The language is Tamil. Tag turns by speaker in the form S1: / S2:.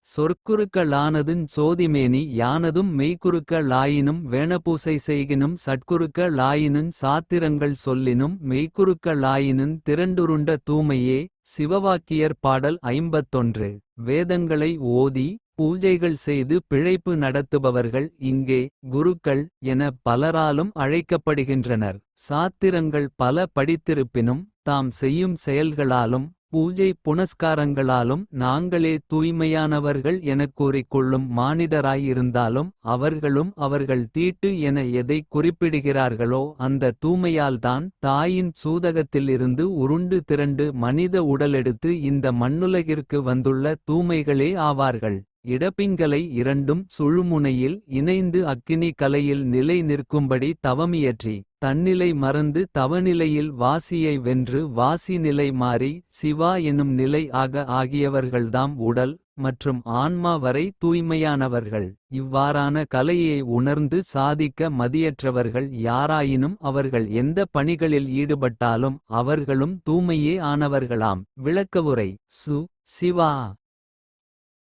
S1: சொற்குருக்க ளானதுஞ் சோதிமேனி யானதும் மெய்க்குருக்க ளாயினும் வேணபூசை செய்கினும் சட்குருக்க ளாயினுஞ் சாத்திரங்கள் சொல்லினும் மெய்க்குருக்க ளாயினுந் திரண்டுருண்ட தூமையே. சிவவாக்கியர் பாடல் 51. வேதங்களை ஓதி பூஜைகள் செய்து பிழைப்பு நடத்துபவர்கள் இங்கே குருக்கள் என பலராலும் அழைக்கப்படுகின்றனர். சாத்திரங்கள் பல படித்திருப்பினும் தாம் செய்யும் செயல்களாலும் பூஜை புனஸ்காரங்களாலும் நாங்களே தூய்மையானவர்கள் எனக் கூறிக்கொள்ளும் மானிடராயிருந்தாலும் அவர்களும் அவர்கள் தீட்டு என எதைக் குறிப்பிடுகிறார்களோ அந்த தூய்மையால்தான் தாயின் சூதகத்திலிருந்து உருண்டு திரண்டு மனித உடலெடுத்து இந்த மண்ணுலகிற்கு வந்துள்ள தூய்மைகளே ஆவார்கள். இடபிங்களை இரண்டும் சுழுமுனையில் இணைந்து அக்கினி கலையில் நிலை நிற்கும்படி தவமியற்றி தன்னிலை மறந்து தவநிலையில் வாசியை வென்று வாசி நிலை மாறி சிவா எனும் நிலை ஆகியவர்கள்தாம் உடல் மற்றும் ஆன்மா வரை தூய்மையானவர்கள். இவ்வாறான கலையை உணர்ந்து சாதிக்க மதியற்றவர்கள் யாராயினும் அவர்கள் எந்த பணிகளில் ஈடுபட்டாலும் அவர்களும் தூய்மையே ஆனவர்களாம். விளக்கவுரை சிவா